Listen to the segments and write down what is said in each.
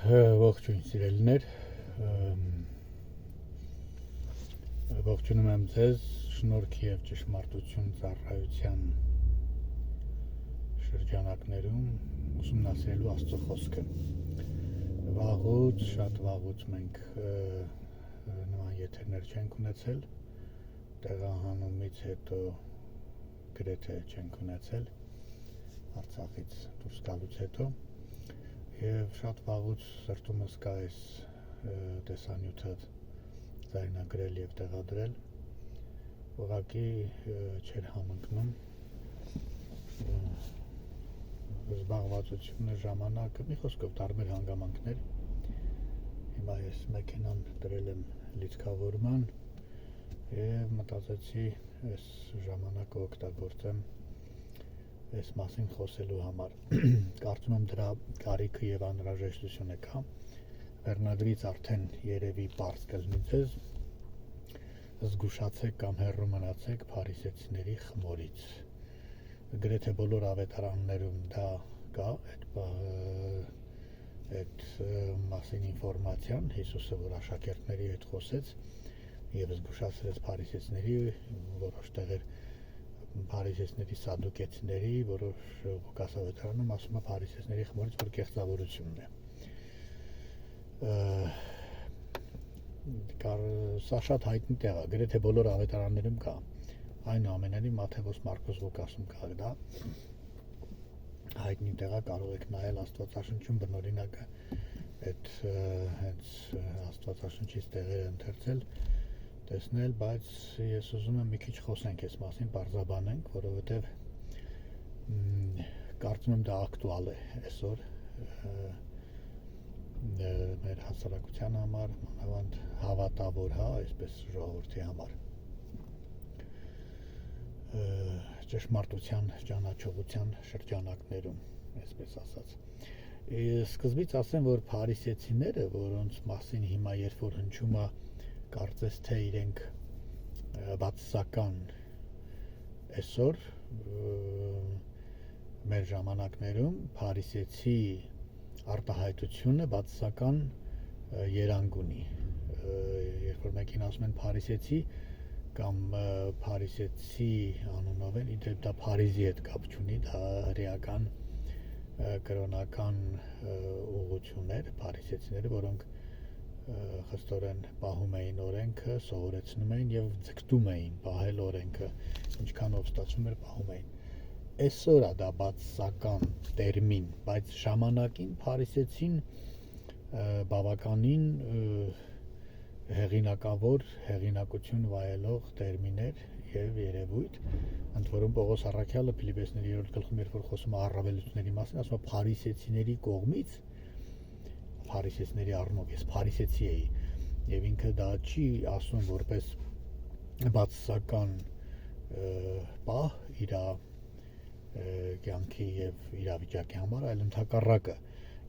Ողջույն սիրելիներ, ողջունում եմ ձեզ շնորհք և ճշմարտություն ծառայության շրջանակներում ուսումնասիրելու Աստծո խոսքը։ Շատ վաղուց մենք նման եթերներ չենք ունեցել, տեղահանումից հետո գրեթե չենք ունեցել, Արցախից դուրս գալուց հետո, և շատ վաղուց սրտումս կա այս տեսանյութը ձայնագրել և տեղադրել, ուղղակի չէր համընկնում զբաղվածությունը, ժամանակը, մի խոսքով տարբեր հանգամանքներ։ Հիմա ես մեքենան դրել եմ լիցքավորման և մտածեցի այս ժամանակը օգտագործեմ այս մասին խոսելու համար։ Կարծում եմ դրա կարիքը և անհրաժեշտությունը կա։ Վերնագրից արդեն երևի պարզ կլինի ձեզ, զգուշացեք կամ հեռու մնացեք փարիսեցիների խմորից։ Գրեթե բոլոր ավետարաններում դա կա, այդ մասին ինֆորմացիան, Հիսուսը, որ աշակերտների հետ խոսեց և զգուշացրեց փարիսեցիների, որոշ տեղեր փարիսեցիների, սադուկեցիների, որոշ Ղուկաս ավետարանում ասում է փարիսեցիների խմորից, որ կեղծավորությունն է։ Սա շատ հայտնի տեղ է, գրեթե բոլոր ավետարաններում կա, այնուամենայնիվ Մատթեոս, Մարկոս, Ղուկասում կա դա, հայտնի տեղ է, կարող եք նայել Աստվածաշնչում, բնօրինակը այդ հենց Աստվածաշնչից տեղերը ընթերցել, տեսնել, բայց ես ուզում եմ մի քիչ խոսենք այս մասին, պարզաբանենք, որովհետև կարծում եմ դա ակտուալ է այսօր մեր հասարակության համար, մանավանդ հավատավոր, այսպես ժողովրդի համար, ճշմարտության ճանաչողության շրջանակներում, այսպես ասած։ Սկզբից ասեմ, որ փարիսեցիները, որոնց մասին հիմա երբ որ հնչում է, կարծես թե իրենք բացասական այսօր մեր ժամանակներում փարիսեցի արտահայտությունը բացասական երանգ ունի։ Երբ որ մեկին ասում են փարիսեցի կամ փարիսեցի անունով են, իդեպ դա Փարիզի հետ կապ չունի, դա հրեական կրոնական ուղղություններ, փարիսեցիները, որոնք խստորեն պահում էին օրենքը, սովորեցնում էին և ձգտում էին պահել օրենքը, ինչքան ով ստացվում էր պահում էին։ Այսօր է դա բացասական տերմին, բայց ժամանակին փարիսեցին բավականին հեղինակավոր, հեղինակություն վայելող տերմին էր և երևույթ, ընդ որում Պողոս առաքյալը Փիլիպպեցիների 3-րդ գլխում, երբ որ խոսում է առավելությունների մասին, ասում է փարիսեցիների կողմից, փարիսեցիների առումով ես փարիսեցի էի, և ինքը դա չի ասում որպես բացասական պահ իր կյանքի և իրավիճակի համար, այլ ընդհակառակը,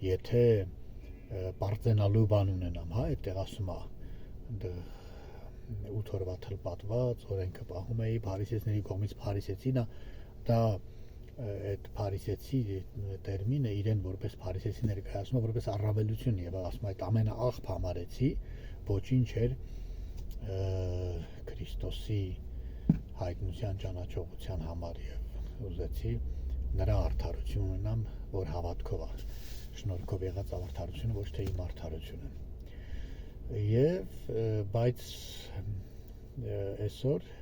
եթե պարծենալու բան ունենամ, այդտեղ ասում է 8 օրվա թլպատված, օրենքը պահում էի, փարիսեցիների կողմից փարիսեցին է, դա այդ փարիսեցի տերմինը իրեն որպես փարիսեցի ներկայացնում է որպես առավելություն եւ ասում է այդ ամենը աղբ համարեցի, ոչինչ էր Քրիստոսի հայտնության ճանաչողության համար եւ ուզեցի նրա արդարություն ունենամ, որ հավատքով է, շնորհքով եղած արդարությունը, ոչ թե իմ արդարությունը։ Եվ բայց այսօր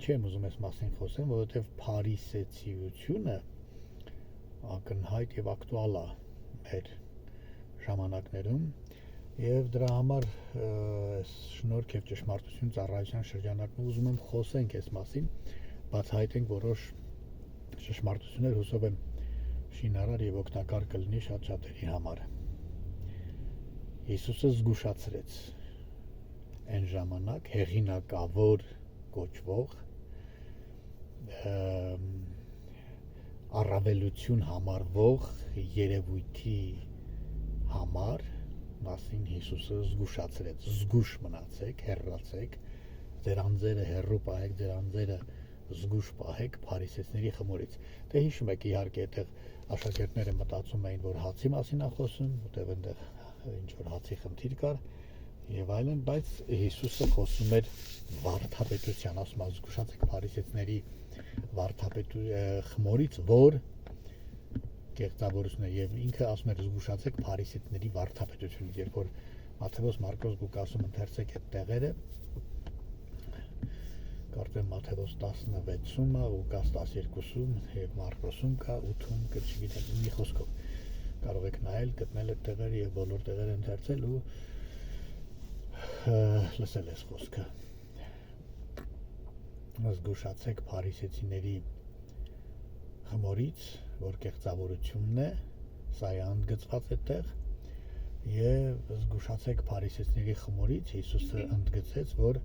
չեմ ուզում այս մասին խոսեմ, որովհետև փարիսեցիությունը ակնհայտ եւ ակտուալ է մեր ժամանակներում եւ դրա համար այս շնորհք եւ ճշմարտություն ծառայության շրջանակում ուզում եմ խոսենք այս մասին, բացահայտենք որոշ ճշմարտություններ, հուսով եմ շինարար եւ օգտակար կլինի շատ շատերի համար։ Հիսուսը զգուշացրեց այն ժամանակ հեղինակավոր կոչվող առավելություն համարվող երևույթի համար մասին Հիսուսը զգուշացրեց. զգուշ մնացեք, հեռացեք, ձեր անձերը հեռու պահեք, ձեր անձերը զգուշ պահեք փարիսեցիների խմորից։ Դե հիշում եք իհարկե այդտեղ աշակերտները մտածում էին, որ հացի մասին է խոսում, որտեղ այնտեղ ինչ որ հացի խնդիր կար եւ այլն, բայց Հիսուսը խոսում էր վարդապետության, ասում է զգուշացեք փարիսեցիների խմորից, որ կեղծավորությունը եւ ինքը ասում էր զգուշացեք փարիսեցիների վարդապետությունից, երբ որ Մատթեոս, Մարկոս, Լուկասում ընթերցեք այդ տեղերը, կարծեմ Մատթեոս 16-ում, Լուկաս 12-ում եւ Մարկոսում կա 8-ում, չգիտեմ, մի խոսքով կարող եք նայել, գտնել այդ տեղերը եւ բոլոր տեղերը ընթերցել ու լսել այս խոսքը։ Զգուշացեք փարիսեցիների խմորից, որ կեղծավորությունն է, սա է ընդգծված այդտեղ, եւ զգուշացեք փարիսեցիների խմորից, Հիսուսը ընդգծեց, որ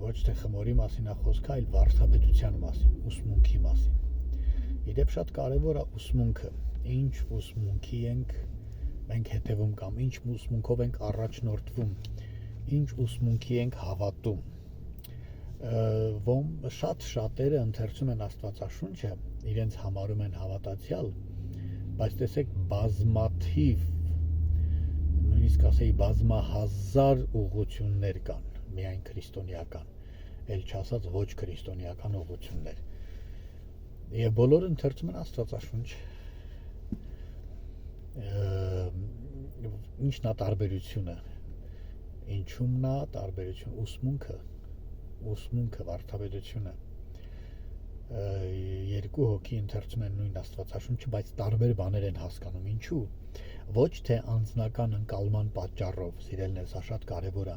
ոչ թե խմորի մասին է խոսքը, այլ վարդապետության մասին, ուսմունքի մասին։ Իդեպ շատ կարևոր է ուսմունքը, ինչ ուսմունքի ենք մենք հետևում կամ ինչ ուսմունքով ենք առաջնորդվում, ինչ ուսմունքի ենք հավատում։ Շատերը ընթերցում են Աստվածաշունչը, իրենց համարում են հավատացյալ, բայց տեսեք բազմաթիվ, նույնիսկ ասեի բազմահազար ուղղություններ կան, միայն քրիստոնեական, էլ չասած ոչ քրիստոնեական ուղղություններ։ Եվ բոլորը ընթերցում են Աստվածաշունչ։ Ինչն է տարբերությունը։ Ինչումն է տարբերություն, ուսմունքը, վարդապետությունը։ Երկու հոգի ընթերցում են նույն Աստվածաշունչը, բայց տարբեր բաներ են հասկանում։ Ինչու՞։ Ոչ թե անձնական ընկալման պատճառով, սիրելիներ, սա շատ կարևոր է,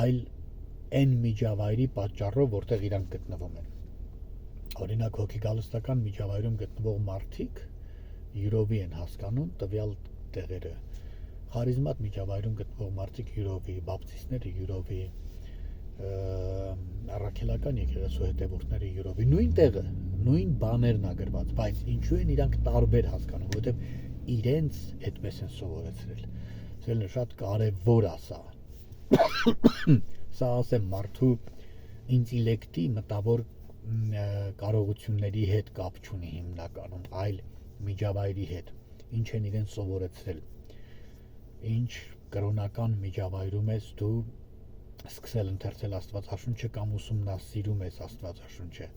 այլ այն միջավայրի պատճառով, որտեղ իրանք գտնվում են։ Օրինակ հոգեգալստական միջավայրում գտնվող մարդիկ յուրովի են հասկանում տվյալ տեղերը։ Խարիզմատ միջավայրում գտնվող մարդիկ յուրովի, բապտիստները յուրովի, առաքելական եկեղեցու հետևորդները յուրովի, նույն տեղը, նույն բաներն ա գրված, բայց ինչու են իրանք տարբեր հասկանում, որովհետև իրենց այդպես են սովորեցրել։ Սա շատ կարևոր է սա։ Սա ասեմ մարդու ինտելեկտի մտավոր կարողությունների հետ կապ չունի հիմնականում, այլ միջավայրի հետ, ինչ են իրեն սովորեցրել, ինչ կրոնական միջավայրում ես դու սկսել ընթերցել Աստվածաշունչը կամ ուսումնասիրում ես Աստվածաշունչը,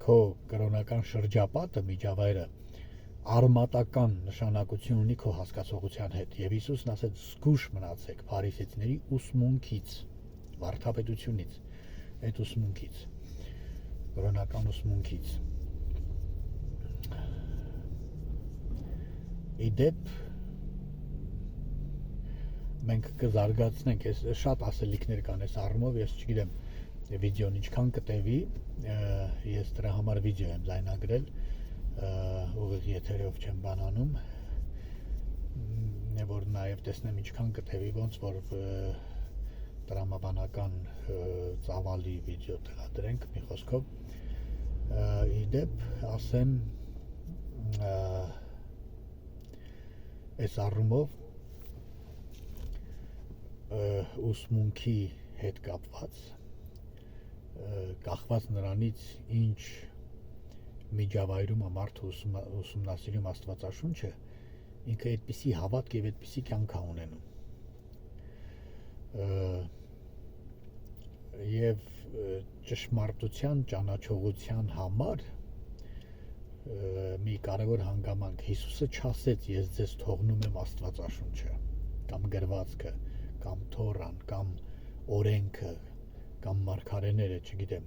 քո կրոնական շրջապատը, միջավայրը արմատական նշանակություն ունի քո հասկացողության հետ, եւ Հիսուսն ասեց զգուշ մնացեք փարիսեցիների ուսմունքից, վարդապետությունից, այդ ուսմունքից, կրոնական ուսմունքից։ Իդեպ մենք կզարգացնենք, շատ ասելիքներ կան այս առումով, ես չգիտեմ վիդեոն ինչքան կտևի, ես դրա համար վիդեո եմ ձայնագրել, ուղիղ եթերով չեմ բանանում, որ նաև տեսնեմ ինչքան կտևի, ոնց որ տրամաբանական ծավալի վիդեո տեղադրենք, մի խոսքով, իդեպ ասեմ այս առումով ուսմունքի հետ կախված նրանից ինչ միջավայրում է մարդը ուսումնասիրում Աստվածաշունչը, ինքը այդպիսի հավատք եւ այդպիսի կյանք է ունենում։ Եվ ճշմարտության ճանաչողության համար մի կարևոր հանգամանք, Հիսուսը չասեց ես ձեզ թողնում եմ Աստվածաշունչը կամ գրվածքը կամ Թորան կամ օրենքը կամ մարգարեները, չգիտեմ,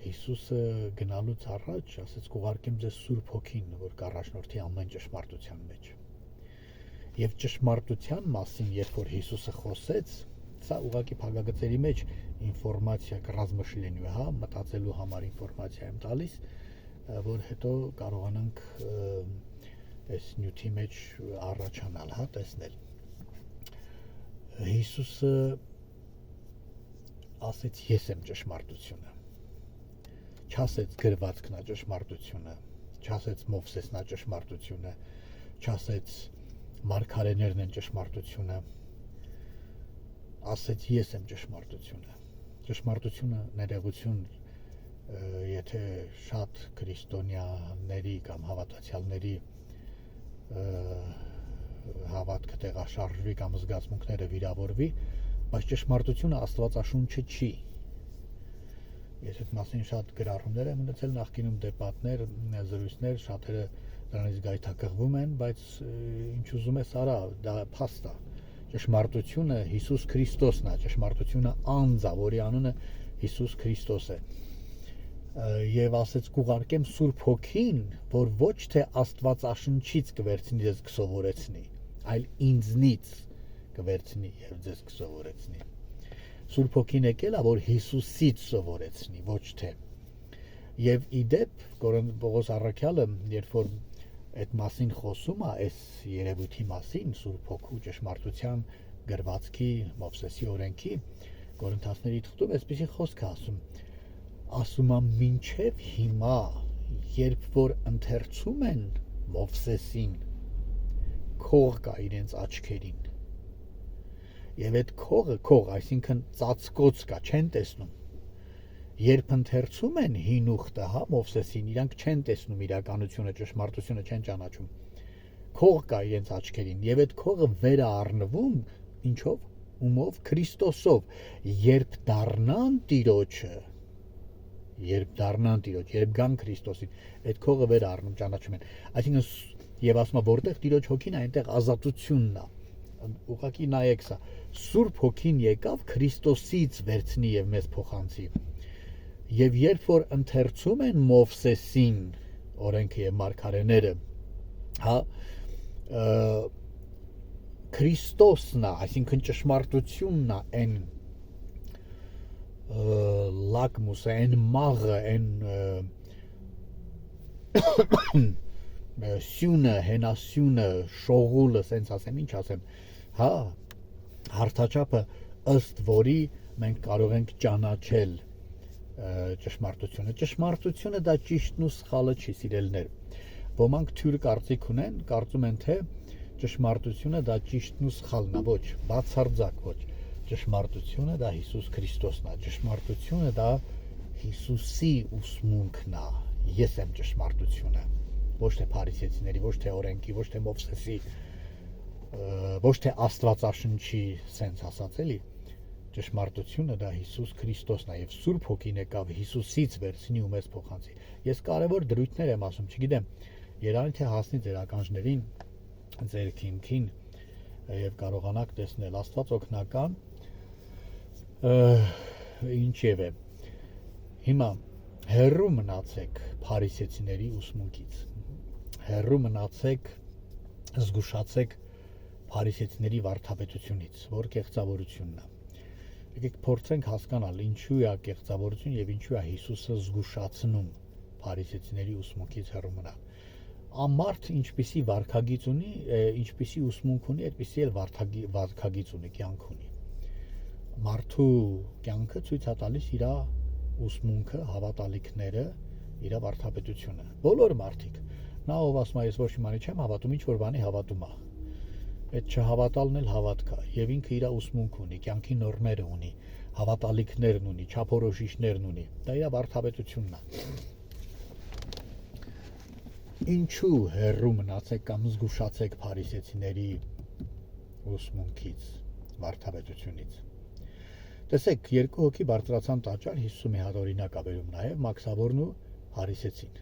Հիսուսը գնալուց առաջ ասեց կուղարկեմ ձեզ Սուրբ Հոգին, որ կառաջնորդի ամեն ճշմարտության մեջ։ Եվ ճշմարտության մասին, երբ որ Հիսուսը խոսեց, սա ուղղակի փակագծերի մեջ ինֆորմացիա կրազմշլենյու, հա, մտածելու համար ինֆորմացիա եմ տալիս, որ հետո կարողանանք այս նյութի մեջ առաջանալ, հա, տեսնել։ Հիսուսը ասեց ես եմ ճշմարտությունը, չասեց գրվածքն է ճշմարտությունը, չասեց Մովսեսն է ճշմարտությունը, չասեց մարգարեներն են ճշմարտությունը, ասեց ես եմ ճշմարտությունը։ Ճշմարտությունը ներողություն եթե շատ քրիստոնյաների կամ հավատացյալների հավատքը տեղաշարժվի կամ զգացմունքները վիրավորվի, բայց ճշմարտությունը աստվածաշունչը չի։ Ես այդ մասին շատ գրառումներ եմ ունեցել նախկինում, դեպատներ, զրույցներ, շատերը դրանից գայթակղվում են, բայց ինչ ուզում ես արա, դա փաստ է։ Ճշմարտությունը Հիսուս Քրիստոսն է, ճշմարտությունը անձ է, որի անունը Հիսուս Քրիստոս է։ Եվ ասեց կուղարկեմ Սուրբ Հոգին, որ ոչ թե Աստվածաշնչից կվերցնի ձեզ կսովորեցնի, այլ ինձնից կվերցնի եւ ձեզ կսովորեցնի։ Սուրբ Հոգին եկել է, որ Հիսուսից սովորեցնի, ոչ թե։ Եվ իդեպ Պողոս առաքյալը, երբ որ այդ մասին խոսում է, այս երևույթի մասին, Սուրբ Հոգու ճշմարտության գրվածքի, Մովսեսի օրենքի, Կորինթացների թղթում այսպիսի խոսք է ասում է մինչև հիմա, երբ որ ընթերցում են Մովսեսին, քող կա իրենց աչքերին։ Եվ այդ քող, այսինքն ծածկոց կա, չեն տեսնում։ Երբ ընթերցում են հին ուխտը, Մովսեսին, իրանք չեն տեսնում իրականությունը, ճշմարտությունը չեն ճանաչում։ Քող կա իրենց աչքերին, եւ այդ քողը վեր է առնվում ինչով, ումով, Քրիստոսով, երբ դառնան Տիրոջը, երբ գան Քրիստոսին, այդ քողը վեր առնում, ճանաչում են։ Այսինքն եւ ասում է, որտեղ Տիրոջ հոգին է, այնտեղ ազատությունն է։ Ուղղակի նայեք սա, Սուրբ Հոգին եկավ Քրիստոսից վերցնի եւ մեզ փոխանցի։ Եվ երբ որ ընթերցում են Մովսեսին, օրենքը եւ մարգարեները, Քրիստոսն է, այսինքն ճշմարտությունն է, այն լակմուսը, այն մաղը, այն սյունը, հենասյունը, շողուլը, սենց ասեմ, ինչ ասեմ, հարթաչափը, ըստ որի մենք կարող ենք ճանաչել ճշմարտությունը։ Ճշմարտությունը դա ճիշտն ու սխալը չի, սիրելիներ։ Ոմանք թյուր կարծիք ունեն, կարծում են, թե ճշմարտությունը դա ճիշտն ու սխալն է, ոչ, բացարձակ ոչ։ Ճշմարտությունը դա Հիսուս Քրիստոսն է, ճշմարտությունը դա Հիսուսի ուսմունքն է, ես եմ ճշմարտությունը, ոչ թե փարիսեցիների, ոչ թե օրենքի, ոչ թե Մովսեսի, ոչ թե Աստվածաշնչի, սենց ասած էլի, ճշմարտությունը դա Հիսուս Քրիստոսն է եւ Սուրբ Հոգին եկավ Հիսուսից վերցնի ու մեզ փոխանցի։ Ես կարևոր դրույթներ եմ ասում, չգիտեմ, երանի թե հասնի ձեր ականջներին, ձեր քիմքին եւ կարողանաք տեսնել Աստված օգնական ինչևէ։ Հիմա հեռու մնացեք փարիսեցիների ուսմունքից, հեռու մնացեք, զգուշացեք փարիսեցիների վարդապետությունից, որ կեղծավորությունն է։ Եկեք փորձենք հասկանալ ինչու է կեղծավորություն եւ ինչու է Հիսուսը զգուշացնում փարիսեցիների ուսմունքից հեռու մնալ։ Ամարդ ինչպիսի վարքագիծ ունի, ինչպիսի ուսմունք ունի, այդպիսի էլ վարքագիծ ունի, կյանք ունի։ Մարդու կյանքը ցույց է տալիս իր ուսմունքը, հավատալիքները, իր վարդապետությունը։ Բոլոր մարդիկ, նա ով ասում է ես ոչ մի բանի չեմ հավատում, ինչ որ բանի հավատում է։ Այդ չհավատալն էլ հավատք է, եւ ինքը իր ուսմունք ունի, կյանքի նորմերը ունի, հավատալիքներն ունի, չափորոշիչներն ունի։ Դա իր վարդապետությունն է։ Ինչու հեռու մնացեք կամ զգուշացեք փարիսեցիների ուսմունքից, վարդապետությունից։ Տեսեք, երկու հոգի բարձրացան տաճար, Հիսուսը մի հատ օրինակ է բերում նաև Մաքսավորն ու փարիսեցին։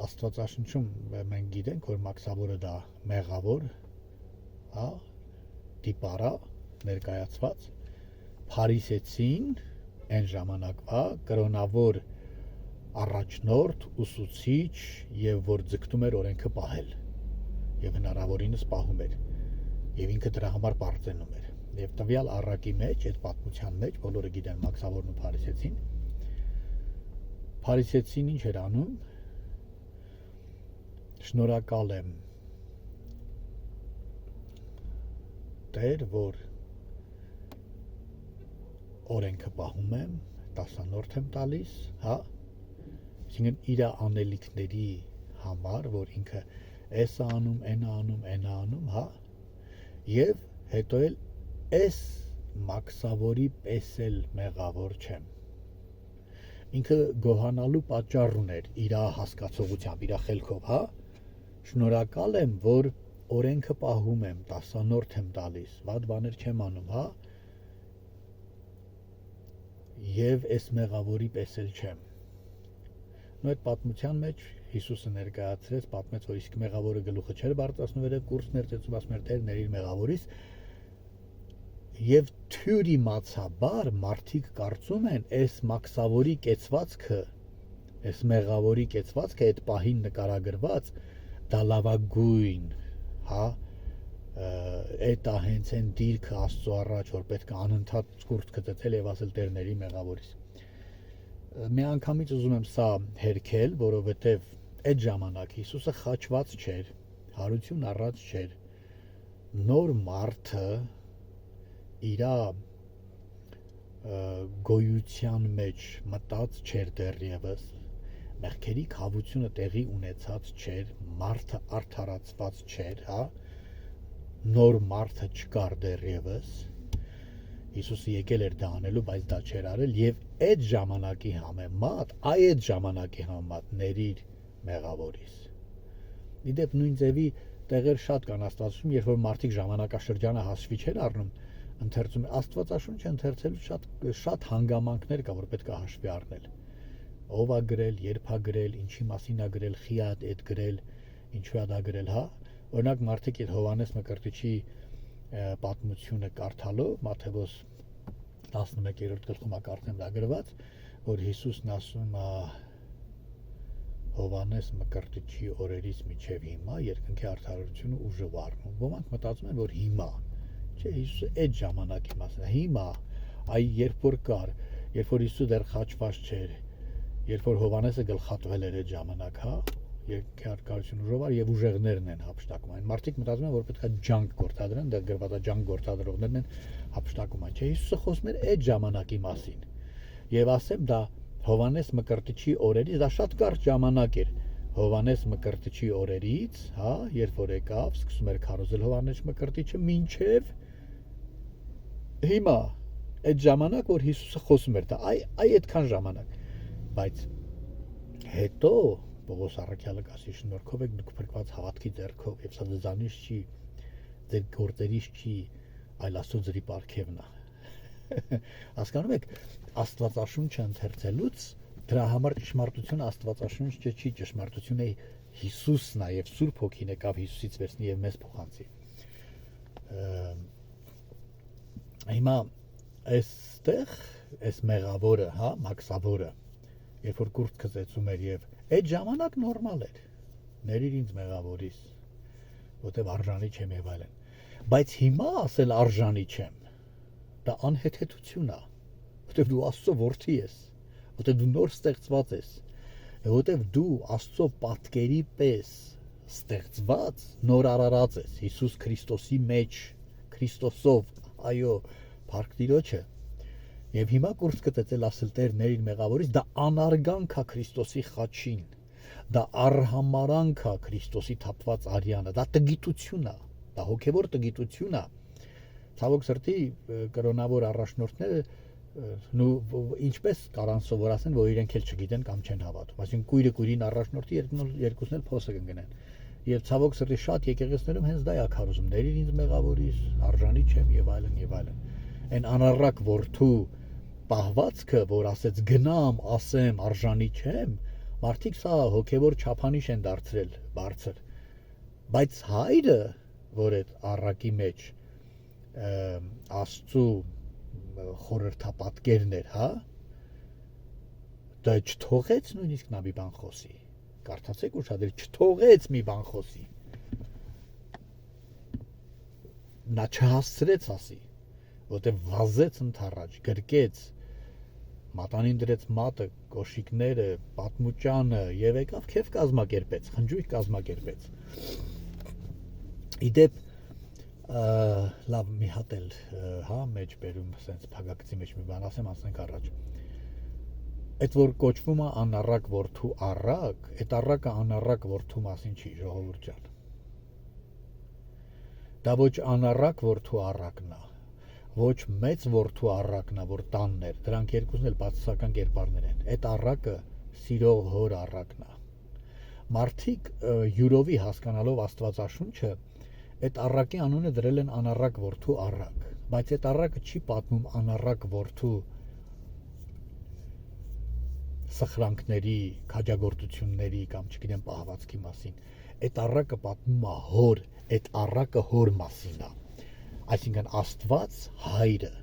Աստվածաշնչում մենք գիտենք, որ Մաքսավորը դա մեղավոր, տիպարա, ներկայացված, փարիսեցին այն ժամանակվա կրոնավոր առաջնորդ, ուսուցիչ եւ որ ձգտում էր օրենքը պահել եւ հնարավորինս պահում էր եւ ինքը դրա համար պարծենում էր եւ տվյալ առակի մեջ, այդ պատմության մեջ բոլորը գիտեն Մաքսավորն ու Փարիսեցին ինչ էր անում, շնորհակալ եմ Տեր, որ օրենքը պահում եմ, տասանորդ եմ տալիս, այսինքն իր անելիքների համար, որ ինքը էս անում, այն անում, եւ հետո էլ էս Մաքսավորի պես էլ մեղավոր չեմ։ ինքը գոհանալու պատճառ ուներ իր հասկացողությամբ, իր խելքով, հա։ Շնորհակալ եմ, որ օրենքը պահում եմ, 10-րդ եմ տալիս, վատ բաներ չեմ անում, հա։ Եվ այս մեղավորի պես էլ չեմ։ Նույն այդ պատմության մեջ Հիսուսը ներկայացրեց, պատմեց, որ իսկ մեղավորը գլուխը չէր բարձրացնում վերև, կուրծքներ ծեծում, ասում էր Տեր ների մեղավորիս, եւ թյուր իմացաբար մարդիկ կարծում են, այս մաքսավորի կեցվածքը, այս մեղավորի կեցվածքը, այդ պահին նկարագրված, դա լավագույն, հա, այդ է հենց այն դիրքը Աստծո առաջ, որ պետք է անընդհատ կուրծքը ծեծել եւ ասել Տեր ների մեղավորիս։ Մի անգամից ուզում եմ սա հերքել, որովհետև այդ ժամանակ Հիսուսը խաչված չէր, հարություն առած չէր, նոր մարդը իր գոյության մեջ մտած չէր դեռևս, մեղքերի քավությունը տեղի ունեցած չէր, մարդը արդարացված չէր, հա, նոր մարդը չկար դեռևս, Հիսուսը եկել էր դա անելու, բայց դա չէր արել եւ այդ ժամանակի համեմատ, այդ ժամանակի համեմատ ներիր մեղավորիս։ Իդեպ նույն ձևի տեղեր շատ կան Աստվածաշունչում, երբ որ մարդիկ ժամանակաշրջանը հասվի չեն առնում, ընթերցում են Աստվածաշունչը ընթերցելու շատ հանգամանքներ կա, որ պետք է հաշվի առնել։ Ով է գրել, երբ է գրել, ինչի մասին է գրել, խի է այդ գրել, ինչու է դա գրել, հա։ Օրինակ մարդիկ այդ Հովհաննես Մկրտիչի պատմությունը կարդալով Մատթեոս 11-րդ գլխում է կարդեմ դա գրված, որ Հիսուսն ասում է Հովհաննես Մկրտիչի օրերից մինչև հիմա երկնքի արդարությունը ուժը վառնում։ Ոմանք մտածում են, որ հիմա, չէ, Հիսուսը այդ ժամանակի մասին է, հիմա, այ երբ որ կար, երբ որ Հիսուսը դեռ խաչված չէր, երբ որ Հովհաննեսը գլխատվել էր այդ ժամանակ, հա, երկնքի արդարությունը ուժով վառ եւ ուժեղներն են հափշտակում։ Այն մարդիկ մտածում են, որ պետք է ջանք գործադրեն, դա գրված է ջանք գործադրողներն են հափշտակում այն, չէ, Հիսուսը խոսում էր այդ ժամանակի մասին։ Եվ ասեմ դա Հովհաննես Մկրտիչի օրերից, դա շատ կարճ ժամանակ էր։ Հովհաննես Մկրտիչի օրերից, հա, երբ որ եկավ, սկսում էր քարոզել Հովհաննես Մկրտիչը մինչև հիմա, այդ ժամանակ, որ Հիսուսը խոսում էր, դա այդքան ժամանակ։ Բայց հետո Պողոս առաքյալը ասի շնորհքով եք դուք փրկված հավատքի ձեռքով, եւ սա ձեզանից չի, ձեր գործերից չի, այլ Աստծո ձրի պարգևն է։ Հասկանում եք, Աստվածաշունչը ընթերցելուց դրա համար ճշմարտությունը Աստվածաշունչը չի, ճշմարտությունը Հիսուսն է եւ Սուրբ Հոգին եկավ Հիսուսից վերցնի եւ մեզ փոխանցի։ Հիմա այստեղ այս մեղավորը, հա, մաքսավորը, երբ որ կուրծքը ծեծում էր եւ այդ ժամանակ նորմալ էր, ներիր ինձ մեղավորիս, որտեվ արժանի չեմ եւ այլն, բայց հիմա ասել արժանի չեմ, դա անհեթեթություն է, որտեվ դու Աստծո որդի ես, որտեվ դու նոր ստեղծված ես, որտեվ դու Աստծո պատկերի պես ստեղծված, նոր արարած ես Հիսուս Քրիստոսի մեջ, Քրիստոսով, այո, փառք Տիրոջը։ Եվ հիմա կուրծքը ծեծել ասել Տեր ների մեղավորից, դա անարգանք է Քրիստոսի խաչին, դա արհամարանք է Քրիստոսի թափված արյանը, դա տգիտություն է, դա հոգևոր տգիտություն է։ Ցավոք սրտի կրոնավոր առաջնորդները ինչպես կարան սովորացնել, որ իրենք էլ չգիտեն կամ չեն հավատում։ Այսինքն կույրը կույրին առաջնորդի երկուսն էլ փոսը կընկնեն։ Եվ ցավոք սրտի շատ եկեղեցիներում հենց դա է քարոզում, ների ինձ մեղավորից, արժանի չեմ եւ այլն եւ այլն։ Այն անառակ որդու պահվածքը, որ ասեց գնամ, ասեմ, արժանի չեմ, մարդիկ սա հոգևոր չափանիշ են դարձրել բարձր։ Բայց հայրը, որ այդ առակի մեջ Աստծո խորհրդապատկերն էր, հա, դա չթողեց նույնիսկ նա մի բան խոսի։ Կարդացեք ուշադիր, չթողեց մի բան խոսի։ Նա չհասցրեց ասի, որտեղ վազեց ընդառաջ, գրկեց, մատանին դրեց մատը, կոշիկները, պատմուճանը եւ եկավ քեֆ կազմակերպեց, խնջույք կազմակերպեց։ Իդեպ լավ մի հատ էլ, հա, մեջ բերում, սենց փագակցի մեջ մի բան ասեմ, ասենք առաջ։ Այդ որ կոչվում է անառակ որդու առակ, այդ առակը անառակ որդու մասին չի, ժողովուրդ ջան։ Դա ոչ անառակ որդու առակն է, ոչ մեծ որդու առակն է, որ տանն էր, դրանք երկուսն էլ բացասական կերպարներ են։ Այդ առակը սիրող հոր առակն է։ Մարդիկ յուրովի հասկանալով Աստվածաշունչը, այդ առակի անունը դրել են անառակ որդու առակ, բայց այդ առակը չի պատմում անառակ որդու սխրանքների, քաջագործությունների կամ չգիտեմ պահվածքի մասին։ Այդ առակը պատմում է հոր, այդ առակը հոր մասին է։ Այսինքն Աստված հայրը,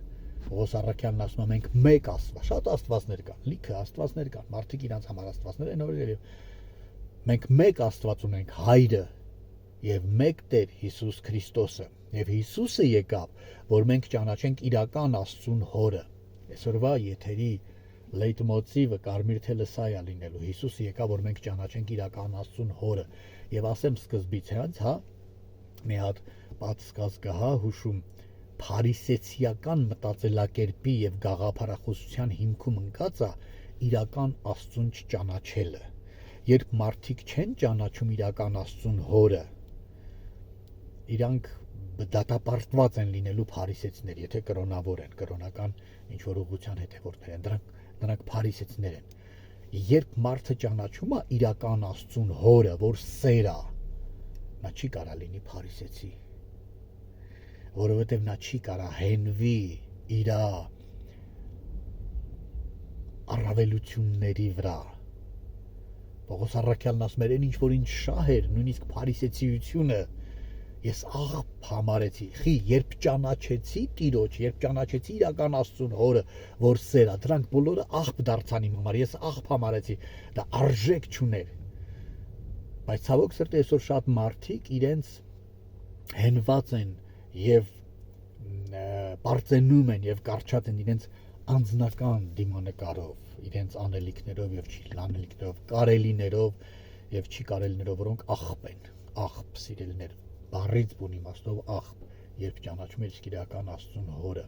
Պողոս Առաքյալն ասում է մենք մեկ Աստված, շատ աստվածներ կան, լիքը աստվածներ կան, մարդիկ իրանց համար աստվածներ են օրել, մենք մեկ Աստված ունենք, հայրը եւ մեկ Տեր Հիսուս Քրիստոսը, եւ Հիսուսը եկավ, որ մենք ճանաչենք իրական Աստծուն հորը։ Այսօրվա եթերի լեյտմոտիվը կարմիր թելը սա է լինելու, Հիսուսը եկավ, որ մենք ճանաչենք իրական Աստծուն հորը, եւ ասեմ սկզբից հենց, հա, մի հատ պատսկազ կհա հուշում փարիսեցիական մտածելակերպի եւ գաղափարախոսության հիմքում ընկած է իրական Աստծուն չճանաչելը։ Երբ մարդիկ չեն ճանաչում իրական Աստծուն հորը, իրանք դատապարտված են լինելու փարիսեցիներ, եթե կրոնավոր են, կրոնական ինչ որ ուղղության հետևորդներ են, նրանք փարիսեցիներ են։ Երբ մարդը ճանաչում է իրական Աստծուն հորը, որ սեր է, նա չի կարա լինի փարիսեցի, որովհետև նա չի կարա հենվի իր առավելությունների վրա։ Պողոս Առաքյալն ասում էր, ինչ որ ինչ շահ էր, նույնիսկ փարիսեցիությունը ես աղբ համարեցի։ Խի, երբ ճանաչեցի Տիրոջ, երբ ճանաչեցի իրական Աստծուն հորը, որ սեր է, դրանք բոլորը աղբ դարձան իմ համար, ես աղբ համարեցի, դա արժեք չուներ։ Բայց ցավոք սրտի այսօր շատ մարդիկ իրենց հենված են եւ բարձենում են եւ կարճած են իրենց անձնական դիմանկարով, իրենց անելիքներով եւ չանելիքներով, կարելիներով եւ չի կարելիներով, որոնք աղբ են, աղբ սիրելիներ, բառից բուն իմաստով աղբ, երբ ճանաչում ես իրական Աստծուն հորը։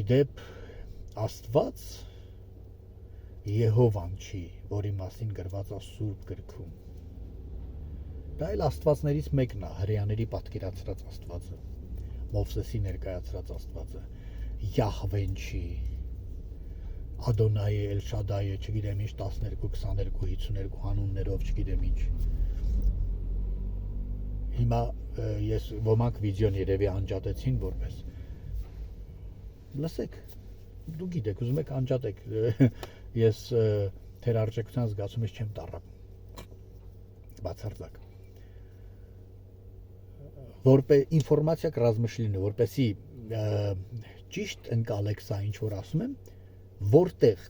Իդեպ Աստված Եհովան չի, որի մասին գրված է Սուրբ գրքում։ Դա էլ աստվածներից մեկն է, հրեաների պատկերացրած Աստվածը, Մովսեսի ներկայացրած Աստվածը, Յահվեն չի, Ադոնայը, Էլշադայը, չգիտեմ ինչ 12, 22, 52 անուններով, չգիտեմ ինչ։ Հիմա ես ոմանք վիդեոն երևի անջատեցին որպես։ Լսեք, դու գիտեք, ուզում եք անջատեք, ես թերարժեքության զգացումից չեմ տառապում, բացարձակ։ Որպես ինֆորմացիա կրազմշլինը, որպեսի ճիշտ ընկալեք սա ինչ որ ասում եմ, որտեղ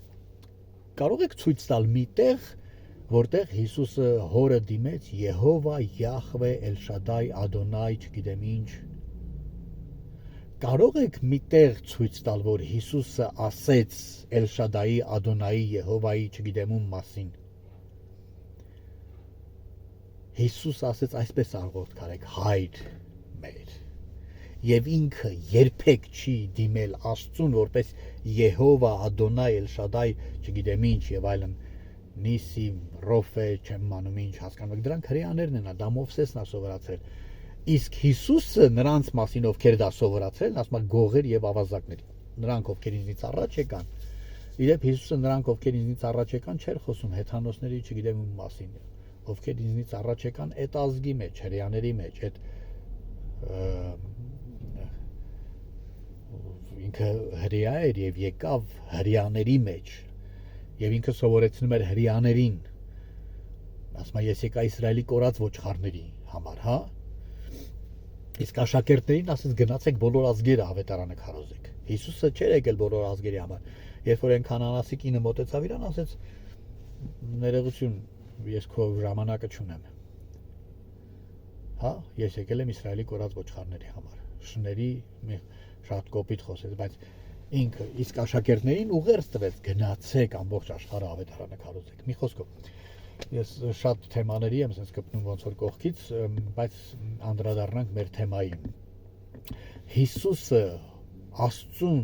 կարող եք ցույց տալ մի տեղ, որտեղ Հիսուսը հորը դիմեց Եհովա, Յահվե, Էլշադայ, Ադոնայ, չգիտեմ ինչ։ Կարող եք մի տեղ ցույց տալ, որ Հիսուսը ասեց Էլշադայի, Ադոնայի, Եհովայի, չգիտեմ ում մասին։ Հիսուս ասեց այսպես աղոթք արեք, հայր մեր, եւ ինքը երբեք չի դիմել Աստծուն, որպես Եհովա, Ադոնայ, Էլշադայ, չգիտեմ ինչ եւ այլն, Նիսիմ, Ռոֆե, չեմ անում ինչ, հասկանում եք, դրանք հրեաներն են, դա Մովսեսն է սովորացրել։ Իսկ Հիսուսը նրանց մասին ովքեր դա սովորացրել, ասում է գողեր եւ ավազակներ, նրանք ովքեր ինձնից առաջ եկան։ Իդեպ Հիսուսը նրանք ովքեր ինձնից առաջ եկան չէր խոսում հեթանոսների, չգիտեմ ում մասին, ովքեր ինձնից առաջ եկան այդ ազգի մեջ, հրեաների մեջ, այդ ինքը հրեա էր եւ եկավ հրեաների մեջ եւ ինքը սովորեցնում էր հրեաներին, ասում է ես եկա Իսրայելի կորած ոչխարների համար, հա, իսկ աշակերտներին ասեց գնացեք բոլոր ազգերը ավետարանը քարոզեք։ Հիսուսը չէր եկել բոլոր ազգերի համար, երբ որ այն քանանացի կինը մոտեցավ իրան, ասեց ներողություն, ես քո ժամանակը չունեմ, հա, ես եկել եմ Իսրայելի կորած ոչխարների համար, շների շատ կոպիտ խոսեց, բայց ինքը իսկ աշակերտներին ուղերձ տվեց գնացեք ամբողջ աշխարհը ավետարանը քարոզեք։ Մի խոսքով ես շատ թեմաների եմ sense կպնում ոնց որ կողքից, բայց անդրադառնանք մեր թեմային։ Հիսուսը Աստծուն,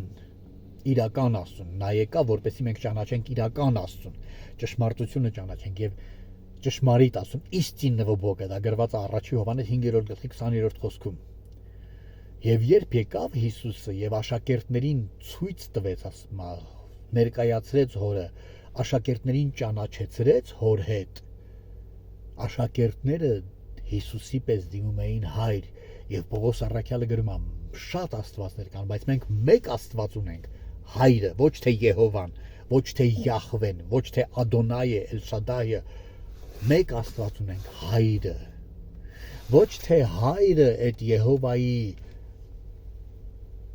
իրական Աստծուն, նա եկա, որպեսզի մենք ճանաչենք իրական Աստծուն, ճշմարտությունը ճանաչենք եւ ճշմարիտ Աստծուն, истинного Бога, դա գրված է առաջի Հովհաննես 5-րդ գլխի 20-րդ խոսքում։ Եվ երբ եկավ Հիսուսը եւ աշակերտներին ցույց տվեց, ներկայացրեց հորը, աշակերտներին ճանաչեցրեց հոր հետ, աշակերտները Հիսուսի պես դիմում էին հայր, եւ Պողոս առաքյալը գրում է շատ աստվածներ կան, բայց մենք մեկ Աստված ունենք, հայրը, ոչ թե Եհովան, ոչ թե Յահվեն, ոչ թե Ադոնայը, Էլշադայը, մեկ Աստված ունենք, հայրը, ոչ թե հայրը այդ Եհովայի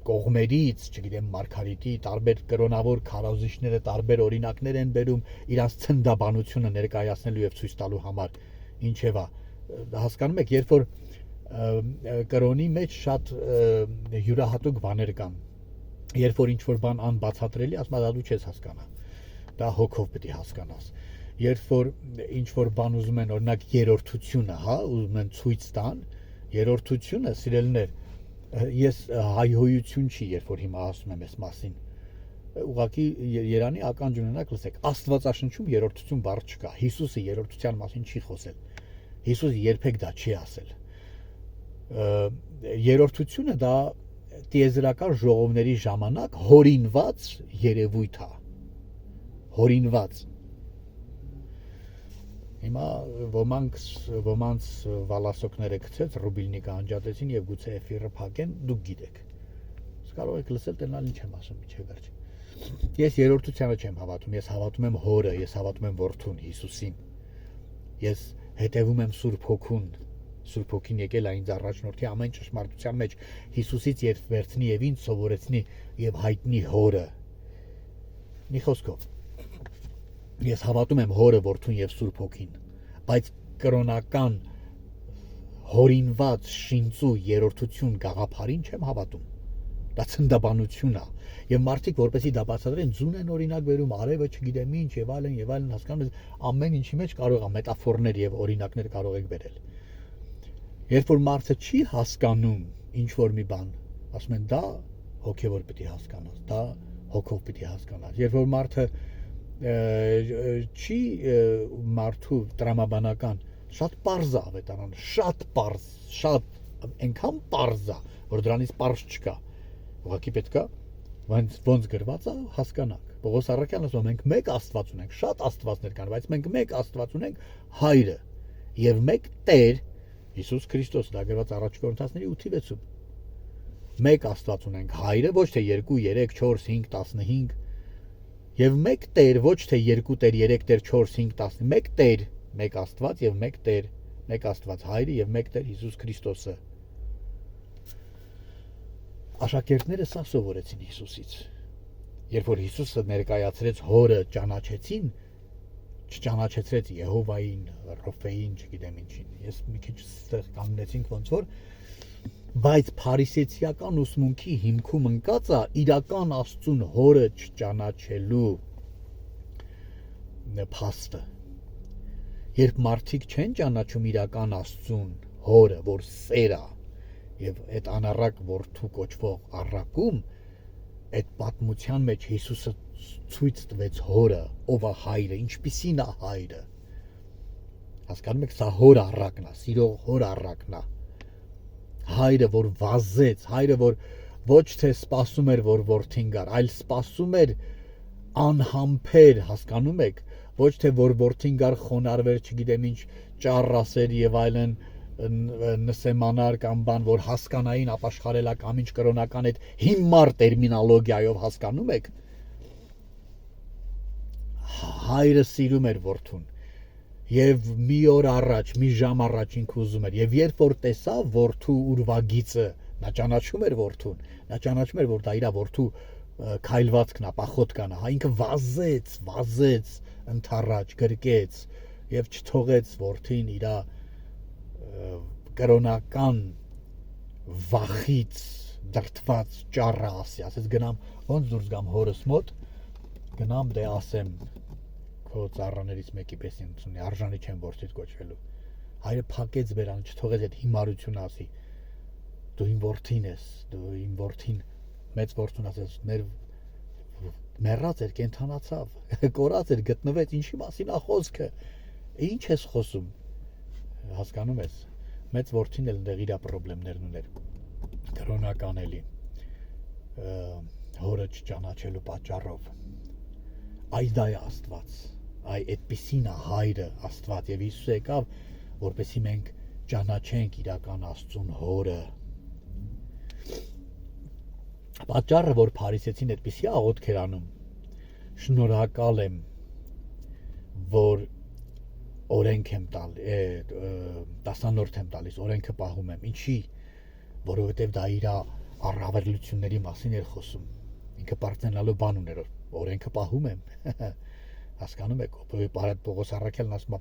կողմերից, չգիտեմ, մարգարիտի տարբեր կրոնավոր քարոզիչները տարբեր օրինակներ են բերում իրանց ցնդաբանությունը ներկայացնելու եւ ցույց տալու համար, ինչեւ է, հասկանում եք, երբ որ կրոնի մեջ շատ յուրահատուկ բաներ կան, երբ որ ինչ-որ բան անբացատրելի, ասում դա դու չես հասկանա, դա հոգով պետք է հասկանաս, երբ որ ինչ-որ բան ուզում են, օրինակ երրորդությունը, հա, ուզում են ցույց տան, երրորդությունը, սիրելիներ, ես հայհոյություն չի, երբ որ հիմա ասում եմ այս մասին, ուղղակի Երանի ականջ ունենաք, լսեք, Աստվածաշնչում երրորդություն բառ չկա, Հիսուսը երրորդության մասին չի խոսել, Հիսուսը երբեք դա չի ասել, երրորդությունը դա տիեզերական ժողովների ժամանակ հորինված երևույթ է, հորինված, հիմա ոմանց վալասոկները գցեց, ռուբիլնիկը անջատեցին եւ գուցե էֆիրը փակեն, դուք գիտեք, կարող եք լսել, տենալ ինչ եմ ասում, իջե վերջ, ես երրորդությանը չեմ հավատում, ես հավատում եմ հորը, ես հավատում եմ որդուն, Հիսուսին, ես հետևում եմ Սուրբ Հոգուն, Սուրբ Հոգին եկել է ինձ առաջնորդի ամեն ճշմարտության մեջ, Հիսուսից երբ վերցնի եւ ինձ սովորեցնի եւ հայտնի հորը, մի խոսքով, ես հավատում եմ հորը, որդուն եւ Սուրբ Հոգին, բայց կրոնական հորինված շինծու երրորդություն գաղափարին չեմ հավատում, դա ցնդաբանություն է, եւ մարդիկ որպեսի դա բացատրեն, ձուն են օրինակ վերում, արևը չգիտեմ ինչ եւ այլն, հասկանում եք, ամեն ինչի մեջ կարող է մետաֆորներ եւ օրինակներ կարող եք վերել։ Երբ որ մարդը չի հասկանում ինչ որ մի բան, ասում են դա հոգեվոր պետք է հասկանաս, դա հոգով պետք է հասկանաս։ Երբ որ մարդը չի մարդու տրամաբանական շատ պարզ է ավետարան, շատ պարզ, շատ այնքան պարզ է, որ դրանից պարզ չկա։ Ուղղակի պետք է ոնց գրված է հասկանանք։ Պողոս առաքյալն ասում է մենք մեկ Աստված ունենք, շատ աստվածներ կան, բայց մենք մեկ Աստված ունենք Հայրը եւ մեկ Տեր Հիսուս Քրիստոս, դա գրված առաջ Կորինթացիների 8:6-ում։ Մեկ Աստված ունենք Հայրը, ոչ թե 2, 3, 4, 5, 15 եւ մեկ Տեր, ոչ թե 2 Տեր, 3 Տեր, 4, 5, 10, մեկ Տեր, մեկ Աստված եւ մեկ Տեր, մեկ Աստված Հայրը եւ մեկ Տեր Հիսուս Քրիստոսը։ Աշակերտները սա սովորեցին Հիսուսից։ Երբ որ Հիսուսը ներկայացրեց հորը ճանաչեցին, չճանաչեցրեց Եհովային, Ռոֆեին, չգիտեմ ինչին։ Ես մի քիչ ստեղ կանգնեցինք ոնց որ, բայց փարիսեցիական ուսմունքի հիմքում ընկած է իրական Աստծուն հորը չճանաչելու փաստը։ Երբ մարդիկ չեն ճանաչում իրական Աստծուն հորը, որ սեր է, եւ այդ անառակ որդու կոչվող առակում այդ պատմության մեջ Հիսուսը ցույց տվեց հորը, ով է հայրը, ինչպիսին է հայրը։ Հասկանում եք, սա հոր առակն է, սիրող հոր առակն է։ Հայրը, որ վազեց, հայրը, որ ոչ թե սպասում էր, որ որդին գար, այլ սպասում էր անհամբեր, հասկանում եք, ոչ թե որ որդին գար խոնարհվեր, չգիտեմ ինչ ճառասեր եւ այլն նսեմանար կամ բան, որ հասկանային ապաշխարելական ինչ կրոնական այդ հիմար տերմինոլոգիայով հասկանում եք, հայրը սիրում էր որդուն եւ մի օր առաջ, մի ժամ առաջ ինքը ուզում էր եւ երբ որ տեսավ որդու ուրվագիծը, նա ճանաչում էր որդուն, նա ճանաչում էր, որ դա իր որդու քայլվածքն է, պախոտկան է, հա ինքը վազեց ընթառաջ, գրկեց եւ չթողեց որդին իր կրոնական վախից դրդված ճառը ասի, ասեց գնամ ոնց դուրս գամ հորս մոտ, գնամ դե ասեմ քո ծառաներից մեկի պես ինձ ունի, արժանի չեմ որդիդ կոչվելու։ Հայրը փակեց բերան, չթողեց այդ հիմարությունը ասի, դու իմ որդին ես, դու իմ որդին, մեծ որդուն ասեց, մեռած էր, կենթանացավ, կորած էր, գտնվեց, ինչի մասին է խոսքը, ինչ ես խոսում, հասկանում ես, մեծ որդին էլ ընդեղ իր պրոբլեմներն ուներ։ կրոնական էլի հորը չճանաչելու պատճառով այ դա է Աստված, այ այդպիսին է հայրը Աստված եւ Հիսուսը եկավ որպեսզի մենք ճանաչենք իրական Աստծուն հորը։ Պատճառը որ փարիսեցին այդպիսի աղոթք էր անում, շնորհակալ եմ որ օրենք եմ տալ, տասանորդ եմ տալիս, օրենքը պահում եմ, ինչի, որովհետև դա իր առավելությունների մասին էր խոսում, ինքը պարծենալու բան ուներ, օրենքը պահում եմ, հասկանում եք, Պողոս առաքյալն ասում է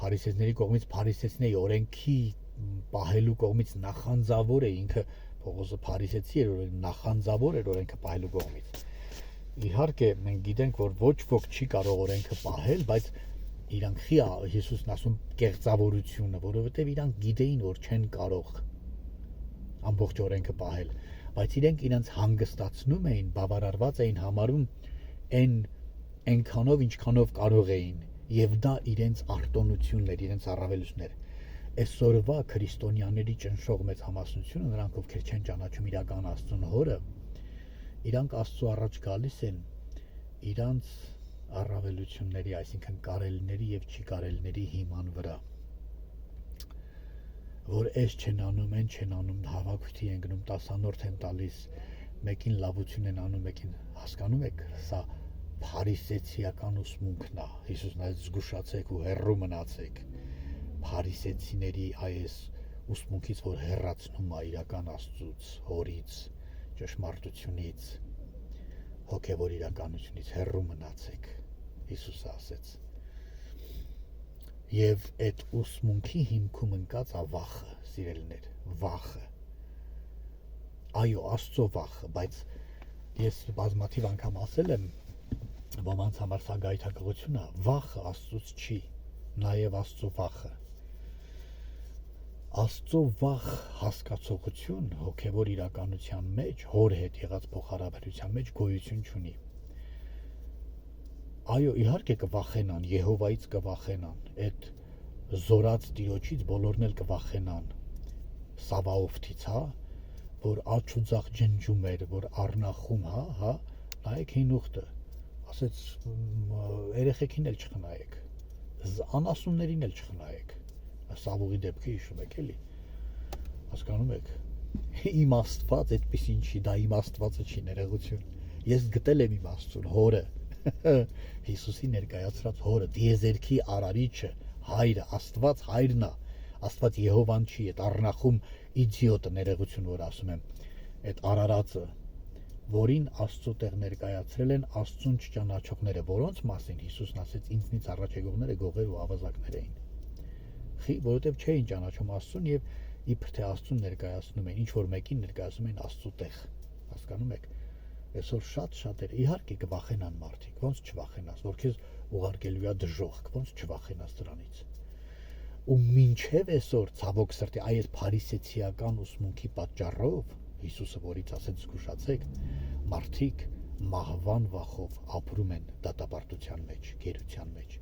փարիսեցիների կողմից փարիսեցին էի, օրենքի պահելու կողմից նախանձավոր է, ինքը Պողոսը փարիսեցի էր, նախանձավոր էր օրենքը պահելու կողմից։ Իհարկե մենք գիտենք, որ ոչ ոք չի կարող օրենքը պահել, բայց իրանք Հիսուսն ասում կեղծավորությունը, որովհետև իրանք գիտեին, որ չեն կարող ամբողջ օրենքը պահել, բայց իրենք իրենց հանգստացնում էին, բավարարված էին համարում այնքանով, ինչքանով կարող էին, եւ դա իրենց արտոնությունն էր, իրենց առավելությունն էր։ Այսօրվա քրիստոնյաների ճնշող մեծ համասնությունը, նրանք ովքեր չեն ճանաչում իրական Աստծուն հորը, իրանք Աստծո առաջ գալիս են իրանց առավելությունների, այսինքն կարելիների եւ չի կարելիների հիման վրա, որ այս չեն անում, այն չեն անում, հավաքույթի են գնում, տասանորդ են տալիս, մեկին լավություն են անում, մեկին հասկանում եք, սա փարիսեցիական ուսմունքն է։ Հիսուսն ասեց զգուշացեք ու հեռու մնացեք փարիսեցիների այս ուսմունքից, որ հեռացնում է իրական Աստծուց, հորից, ճշմարտությունից, հոգևոր իրականությունից հեռու մնացեք, Հիսուսը ասեց։ Եվ այդ ուսմունքի հիմքում ընկած է վախը, սիրելիներ, վախը։ Այո, Աստծո վախը, բայց ես բազմաթիվ անգամ ասել եմ, ոմանց համար սա գայթակղություն է, վախը Աստծուց չի, նաև Աստծո վախը։ Աստծո վախ հասկացողություն հոգևոր իրականության մեջ, հոր հետ եղած փոխհարաբերության մեջ գոյություն չունի։ Այո, իհարկե կվախենան, Եհովայից կվախենան, այդ զորած Տիրոջից բոլորն էլ կվախենան, Սավաոֆթից, որ աջ ու ձախ ջնջում էր, որ առնախում, նայեք հին ուխտը, ասեց երեխեքին էլ չխնայեք, անասուններին էլ չխնայեք, Սավուղի դեպքը հիշում եք էլի, հասկանում եք, իմ Աստված այդպիսին չի, դա իմ Աստվածը չի, ներողություն, ես գտել եմ իմ Աստծուն, հորը, Հիսուսի ներկայացրած հորը, տիեզերքի արարիչը, հայրը, Աստված հայրն է, Աստված Եհովան չի, այդ առնախում իդիոտը, ներողություն որ ասում եմ, այդ արարածը, որին Աստծո տեղ ներկայացրել են Աստծուն չճանաչողները, որոնց մասին Հիսուսն ասեց ինձնից առաջ եկողները գողեր ու ավազակներ էին, որովհետև չէին ճանաչում Աստծուն եւ իբր թե Աստծուն ներկայացնում են, ինչ որ մեկին ներկայացնում են Աստծո տեղ, հասկանում եք, այսօր շատ էր, իհարկե կվախենան մարդիկ, ոնց չվախենաս, որ քեզ ուղարկելու է դժոխք, ոնց չվախենաս դրանից, ու մինչև այսօր ցավոք սրտի այս փարիսեցիական ուսմունքի պատճառով Հիսուսը որից ասեց զգուշացեք, մարդիկ մահվան վախով ապրում են դատապարտության մեջ, գերության մեջ։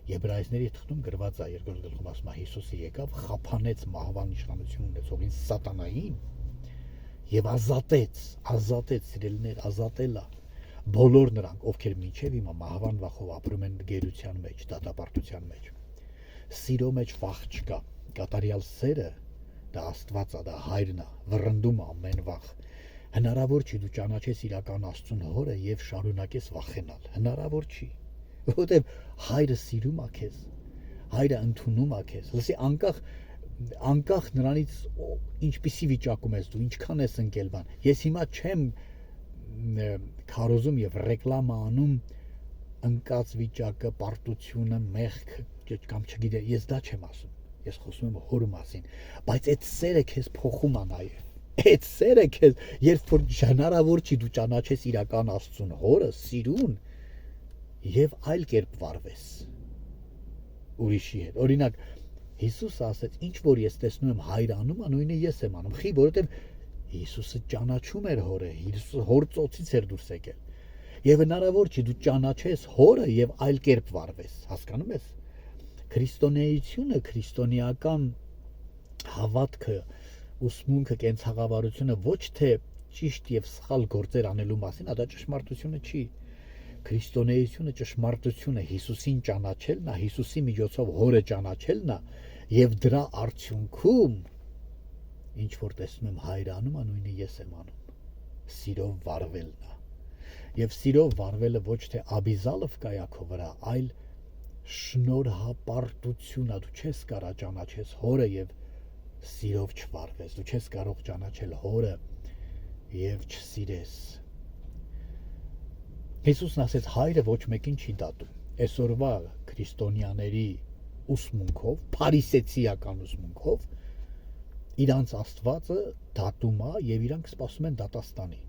Եբրայեցիների թղթում գրված է երկրորդ գլխում ասում է Հիսուսը եկավ, խափանեց մահվան իշխանություն ունեցողին սատանային եւ ազատեց, սիրելիներ, ազատելա բոլոր նրանք, ովքեր մինչև հիմա մահվան վախով ապրում են գերության մեջ, դատապարտության մեջ։ Սիրո մեջ վախ չկա, կատարյալ սերը դա Աստված է, դա հայրն է, վռնդում ամեն վախ։ Հնարավոր չի դու ճանաչես իրական Աստծուն հորը եւ շարունակես վախենալ։ Հնարավոր չի, որովհետեւ հայրը սիրում է քեզ, հայրը ընդունում է քեզ։ Լսի, անկախ նրանից ինչպիսի վիճակում ես դու, ինչքան ես ընկել բան։ Ես հիմա չեմ քարոզում եւ ռեկլամա անում ընկած վիճակը, պարտությունը, մեղքը կամ չգիտեմ, ես դա չեմ ասում։ Ես խոսում եմ հոր մասին, բայց այդ սերը քեզ փոխում է նաև։ Այդ սերը քեզ, երբ որ հնարավոր չի դու ճանաչես իրական Աստծուն հորը, սիրուն եւ այլ կերպ վարվես ուրիշի հետ։ Օրինակ Հիսուսը ասեց, ինչ որ ես տեսնում եմ հայրը անում, նույնը ես եմ անում։ Խի, որովհետեւ Հիսուսը ճանաչում էր հորը, Հիսուսը հոր ծոցից էր դուրս եկել։ Եվ հնարավոր չի դու ճանաչես հորը եւ այլ կերպ վարվես, հասկանում ես։ Քրիստոնեությունը, քրիստոնեական հավատքը, ուսմունքը, կենցաղավարությունը ոչ թե ճիշտ եւ սխալ գործեր անելու մասին, դա ճշմարտությունը չի։ Քրիստոնեությունը ճշմարտությունը Հիսուսին ճանաչելն է, Հիսուսի միջոցով Հորը ճանաչելն է եւ դրա արդյունքում ինչ որ տեսնում եմ Հայրը անում, նույնը ես եմ անում։ Սիրով վարվելն է։ Եվ սիրով վարվելը ոչ թե աբիզալով կայակո վրա, այլ շնորհապարտություն է։ Դու չես կարող ճանաչես Հորը եւ սիրով չվարվես, դու չես կարող ճանաչել Հորը եւ չսիրես։ Հիսուսն ասեց Հայրը ոչ մեկին չի դատում։ Այսօրվա քրիստոնյաների ուսմունքով, փարիսեցիական ուսմունքով իրանց Աստվածը դատում է եւ իրանք սպասում են դատաստանի։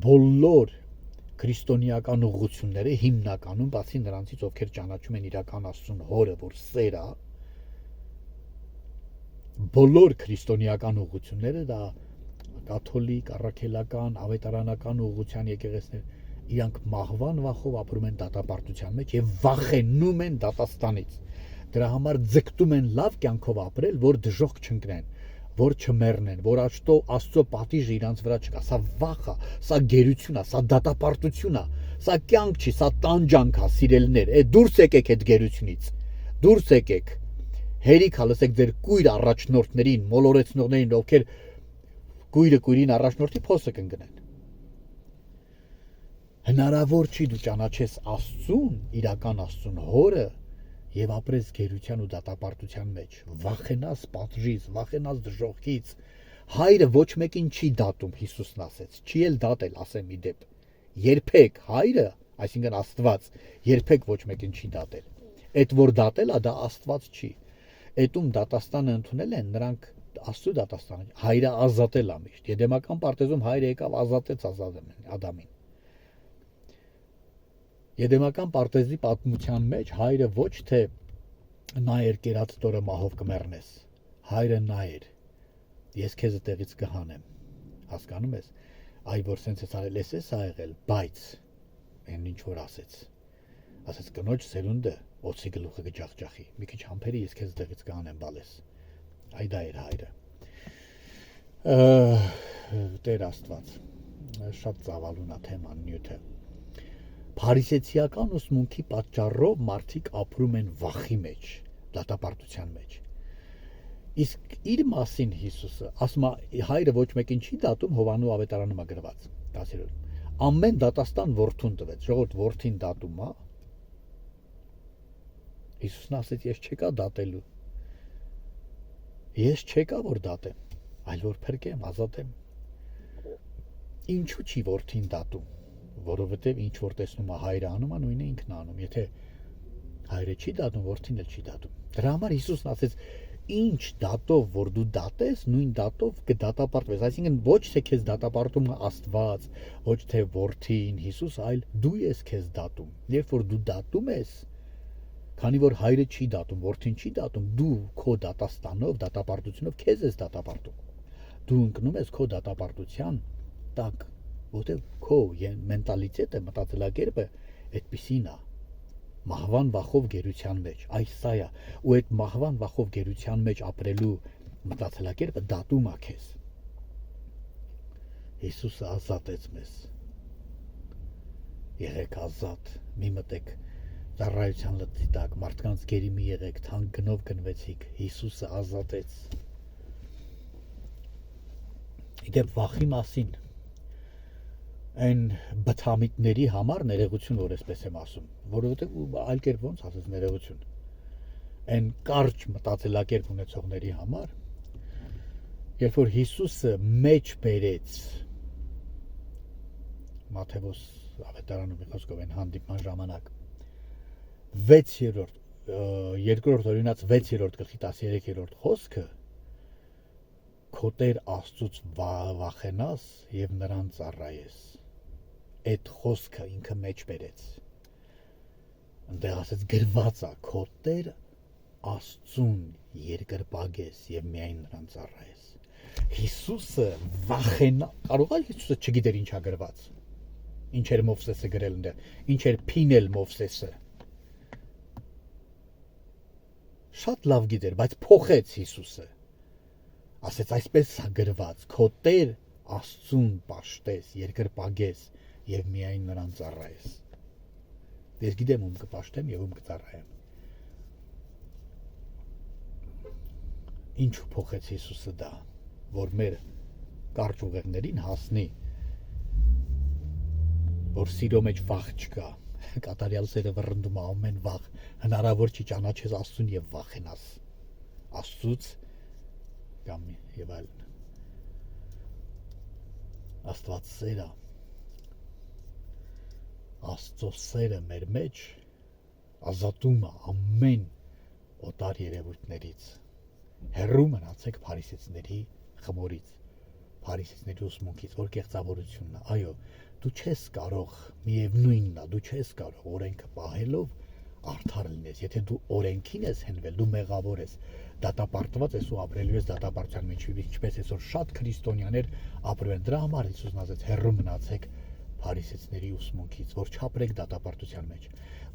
Բոլոր քրիստոնեական ուղղությունները հիմնականում, բացի նրանցից, ովքեր ճանաչում են իրական Աստծուն Հորը, որ սեր է, բոլոր քրիստոնեական ուղղությունները դա կաթոլիկ, առաքելական, ավետարանական ուղղության եկեղեցիներ, իրանք մահվան վախով ապրում են դատապարտության մեջ եւ վախենում են դատաստանից։ Դրա համար ձգտում են լավ կյանքով ապրել, որ դժոխք չընկնեն, որ չմեռնեն, որ Աստծո պատիժը իրանց վրա չկա։ Սա վախ է, սա գերություն է, սա դատապարտություն է, սա կյանք չի, սա տանջանք է, սիրելիներ։ Դուրս եկեք այդ գերությունից։ Դուրս եկեք։ Հերիք հալսեք ձեր կույր առաջնորդներին, մոլորեցնողներին, ովքեր կույրը կույրին առաջնորդի փոսը կընկնեն։ Հնարավոր չի դու ճանաչես Աստծուն, իրական Աստծուն Հորը եւ ապրես գերության ու դատապարտության մեջ, վախենաս պատժից, վախենաս դժոխքից։ Հայրը ոչ մեկին չի դատում, Հիսուսն ասեց, չի էլ դատել, ասեմ ի դեպ։ Երբեք Հայրը, այսինքն Աստված, երբեք ոչ մեկին չի դատել։ Այդ որ դատել է, դա Աստված չի։ Այդում դատաստանը ընդունել են նրանք Աստծո դատաստանը։ Հայրը ազատել է միշտ։ Եդեմական պարտեզում Հայրը եկավ ազատեց Ադամին։ Եդեմական պարտեզի պատմության մեջ Հայրը ոչ թե նա էր կերած տորը մահով կմեռնես, Հայրը նա էր, ես քեզ այդտեղից կհանեմ, հասկանում ես, այ որ սենց ես արել, ես ա եղել, բայց այն ինչ որ ասեց կնոջ սերունդը օծի գլուխը կջախջախի, մի քիչ համբերի ես քեզ այդտեղից կհանեմ բալես, այ դա էր Հայրը։ Տեր Աստված, շատ ծավալուն է թեման նյութը։ Փարիսեցիական ուսմունքի պատճառով մարդիկ ապրում են վախի մեջ, դատապարտության մեջ։ Իսկ իր մասին Հիսուսը ասում է Հայրը ոչ մեկին չի դատում, Հովանու ավետարանում է գրված 10-րդ։ Ամեն դատաստան որդուն տվեց, ժողովուրդ որդին դատում է։ Հիսուսն ասեց ես չեկա դատելու։ Ես չեկա որ դատեմ, այլ որ փրկեմ, ազատեմ։ Ինչու չի որդին դատում։ Որովհետև ինչ որ տեսնում է Հայրը անում, նույնը ինքն անում։ Եթե Հայրը չի դատում, որդին էլ չի դատում։ Դրա համար Հիսուսն ասեց, ինչ դատով որ դու դատես, նույն դատով կդատապարտվես։ Այսինքն ոչ թե քեզ դատապարտում է Աստված, ոչ թե որդին, Հիսուս, այլ դու ես քեզ դատում։ Երբ որ դու դատում ես, քանի որ Հայրը չի դատում, որդին չի դատում, դու քո դատաստանով, դատապարտությունով քեզ ես դատապարտում։ Դու ընկնում ես քո դատապարտության տակ, որտեղ քո մենտալիտետը, մտածելակերպը այդպիսին է, մահվան վախով գերության մեջ, այս սա է, ու այդ մահվան վախով գերության մեջ ապրելու մտածելակերպը դատում է քեզ։ Հիսուսը ազատեց մեզ։ Եղեք ազատ, մի մտեք ծառայության լծի տակ, մարդկանց գերի մի եղեք, թանկ գնով գնվեցիք, Հիսուսը ազատեց։ Իդեպ վախի մասին այն բթամիտների համար ներողություն, որ այսպես եմ ասում, որովհետև այլ կերպ ոնց ասես ներողություն, այն կարճ մտածելակերպ ունեցողների համար, երբ որ Հիսուսը մեջ բերեց Մատթեոս ավետարանում խոսքով այն հանդիպման ժամանակ 2-րդ օրինաց 6-րդ գլխի 13-րդ խոսքը քո Տեր Աստծուց վախենաս եւ նրան ծառայես։ Այդ խոսքը ինքը մեջ բերեց։ Այնտեղ ասեց գրված է քո Տեր Աստծուն երկրպագես եւ միայն նրան ծառայես։ Հիսուսը վախենա, կարող է Հիսուսը չգիտեր ինչա գրված։ Ինչ էր Մովսեսը գրել այնտեղ, ինչ էր փինել Մովսեսը։ Շատ լավ գիտեր, բայց փոխեց Հիսուսը։ ասեց այսպես է գրված. քո Տեր Աստծուն պաշտես, երկրպագես եւ միայն նրան ծառայես։ Ես գիտեմ ում կպաշտեմ եւ ում կծառայեմ։ Ինչ փոխեց Հիսուսը դա, որ մեր կարճ ուղեղներին հասնի, որ սիրո մեջ վախ չկա, կատարյալ սերը վռնդում է ամեն վախ, հնարավոր չի ճանաչես Աստծուն եւ վախենաս Աստծուց կամ եւ այլն։ Աստված սերը, Աստծո սերը մեր մեջ ազատում է ամեն օտար երևույթներից։ Հեռու մնացեք փարիսեցիների խմորից, փարիսեցիների ուսմունքից, որ կեղծավորությունն է։ Այո, դու չես կարող, միևնույնն է, դու չես կարող օրենքը պահելով արդար լինես։ Եթե դու օրենքին ես հենվել, դու մեղավոր ես, դատապարտված ես ու ապրելու ես դատապարտության մեջ, ինչպես այսօր շատ քրիստոնյաներ ապրում են։ Դրա համար Հիսուսն ասաց. հեռու մնացեք փարիսեցիների ուսմունքից, որ չապրեք դատապարտության մեջ,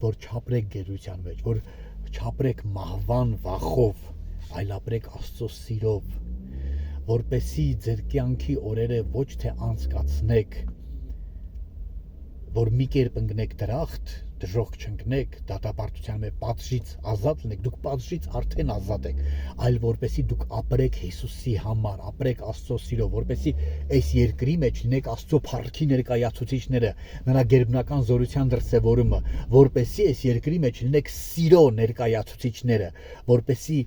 որ չապրեք գերության մեջ, որ չապրեք մահվան վախով, այլ ապրեք Աստծո սիրով, որպեսզի ձեր կյանքի օրերը ոչ թե անցկացնեք, որ մի կերպ ընկնեք դրախտ, դժոխք չընկնեք, դատապարտության մեջ պատժից ազատ լինեք, դուք պատժից արդեն ազատ եք, այլ որպեսզի դուք ապրեք Հիսուսի համար, ապրեք Աստծո սիրով, որպեսզի այս երկրի մեջ լինեք Աստծո փառքի ներկայացուցիչները, նրա գերբնական զորության դրսևորումը, որպեսզի այս երկրի մեջ լինեք սիրո ներկայացուցիչները, որպեսզի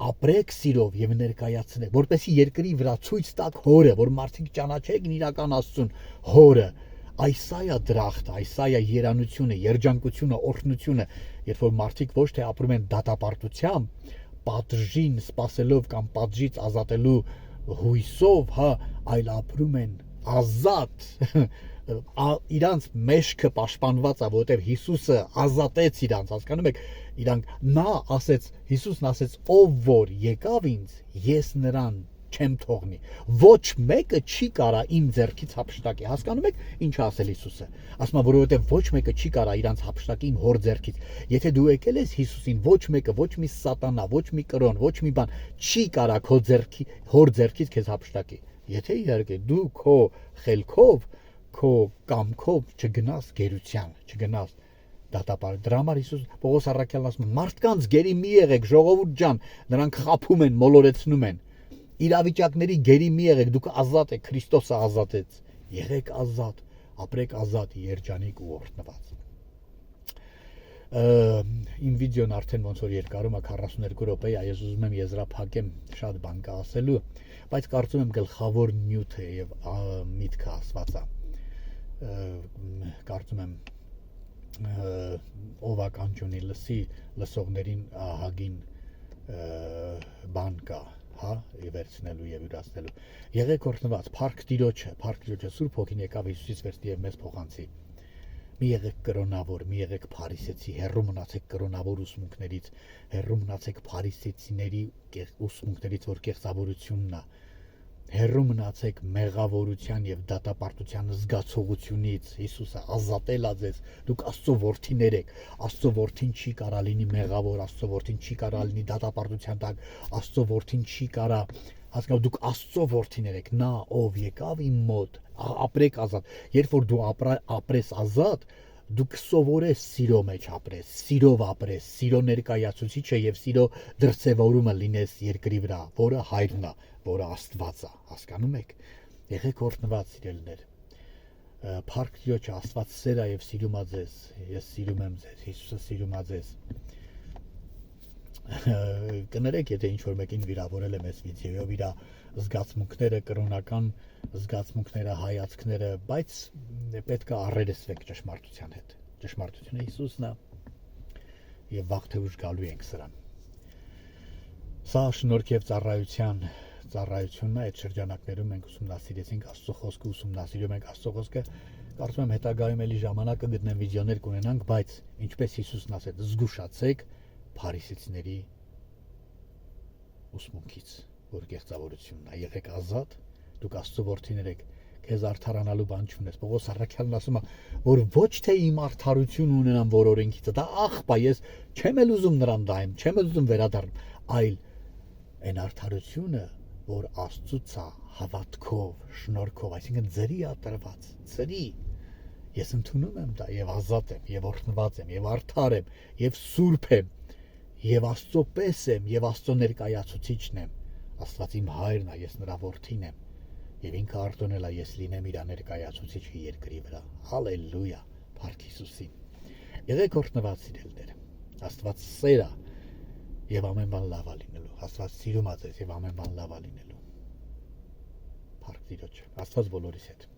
ապրեք սիրով եւ ներկայացնեք, որպեսզի երկրի վրա ցույց տաք հորը, որ մարդիկ ճանաչեն իրական Աստծուն, հորը։ Այսա է դրախտը, այսա է երանությունը, երջանկությունը, օրհնությունը, երբ որ մարդիկ ոչ թե ապրում են դատապարտությամբ, պատժին սпасելով կամ պատժից ազատելու հույսով, հա, այլ ապրում են ազատ, իրանց մեջքը պաշտպանված է, որովհետև Հիսուսը ազատեց իրանց, հասկանում եք, իրանք նա ասեց, Հիսուսն ասեց, ով որ եկավ ինձ, ես նրան չեմ թողնի, ոչ մեկը չի կարա իմ ձեռքից հափշտակի, հասկանում եք ինչ ասել Հիսուսը, ասում է, որովհետև ոչ մեկը չի կարա իրանց հափշտակի իմ հոր ձեռքից, եթե դու եկել ես Հիսուսին, ոչ մեկը, ոչ մի սատանա, ոչ մի կրոն, ոչ մի բան չի կարա քո ձեռքի, հոր ձեռքից քեզ հափշտակի, եթե իհարկե դու քո խելքով, քո կամքով չգնաս գերության, չգնաս դատապարտ։ Դրա համար Հիսուս Պողոս առաքյալն ասում է, մարդկանց գերի մի եղեք, ժողովուրդ ջան, նրանք խաբում են, մոլորեցնում են։ Իրավիճակների գերի մի եղեք, դուք ազատ եք, Քրիստոսը ազատեց։ Եղեք ազատ, ապրեք ազատ, երջանիկ ու օրհնված։ Իմ վիդեոն արդեն ոնց որ երկարում է 42 րոպե, ես ուզում եմ եզրափակեմ, շատ բան կա ասելու, բայց կարծում եմ գլխավոր նյութը եւ միտքը ասված է։ Կարծում եմ ով ականջունի լսի, լսողներին ահագին բան կա, հա, վերցնելու եւ յուրացնելու։ Եղեք օրհնված, փառք Տիրոջը, Սուրբ Հոգին եկավ Հիսուսից վերցնի եւ մեզ փոխանցի։ Մի եղեք կրոնավոր, մի եղեք փարիսեցի, հեռու մնացեք կրոնավոր ուսմունքներից, հեռու մնացեք փարիսեցիների ուսմունքներից, որ կեղծավորությունն է։ Հեռու մնացեք մեղավորության եւ դատապարտության զգացողությունից, Հիսուսը ազատել է ձեզ, դուք Աստծո որդիներ եք, Աստծո որդին չի կարա լինի մեղավոր, Աստծո որդին չի կարա լինի դատապարտության տակ, Աստծո որդին չի կարա, հասկանու, դուք Աստծո որդիներ եք, նա ով եկավ իմ մոտ, ապրեք ազատ, երբ որ դու ապրես ազատ, դու կսովորես սիրո մեջ ապրես, սիրով ապրես, սիրո ներկայացուցիչը եւ սիրո դրսևորումը լինես երկրի վրա, որը Հայրն է, որը Աստված է, հասկանում եք։ Եղեք օրհնված սիրելիներ։ Փառք Տիրոջը, Աստված սեր է եւ սիրում է ձեզ։ Ես սիրում եմ ձեզ, Հիսուսը սիրում է ձեզ։ Կներեք, եթե ինչ-որ մեկին վիրավորել եմ այս վիդեոյով, իր զգացմունքները, կրոնական զգացմունքները, հայացքները, բայց պետք է առերեսվեք ճշմարտության հետ։ Ճշմարտությունը Հիսուսն է եւ վաղ թե ուշ գալու ենք սրան։ Սա շնորհք եւ ծառայությունն է, այդ շրջանակներում մենք ուսումնասիրեցինք Աստծո խոսքը, ուսումնասիրում ենք Աստծո խոսքը։ Կարծում եմ հետագայում էլի ժամանակ կգտնեն վիդեոներ կունենանք, բայց ինչպես Հիսուսն ասեց, զգուշացեք փարիսեցիների ուսմունքից, որ կեղծավորությունն է, եղեք ազատ, դուք Աստծո որդիներ եք, քեզ արդարանալու բան չունես։ Պողոս առաքյալն ասում է, որ ոչ թե իմ արդարություն ունենամ, որ օրենքից, դա աղբ է, ես չեմ էլ ուզում նրան դայեմ, չեմ էլ ուզում վերադառնամ, այլ այն արդարությունը, որ Աստծուց է հավատքով, շնորհքով, այսինքն ձրի ատրված, ձրի ես ընդունում եմ դա եւ ազատ եմ եւ օրհնված եմ եւ արդար եմ եւ սուրբ եմ եւ Աստծո պես եմ եւ Աստծո ներկայացուցիչն եմ։ Աստված իմ հայրն է, ես նրա որդին եմ եւ ինքը արտոնել է ես լինեմ իր ներկայացուցիչը երկրի վրա։ Հալելույա, Փառք Հիսուսին։ Եղեք օրհնված սիրելիներ։ Աստված սեր է եւ ամեն բան լավ է լինելու։ Աստված սիրում է ձեզ եւ ամեն բան լավ է լինելու։ Փառք Տիրոջ։ Աստված բոլորիս հետ։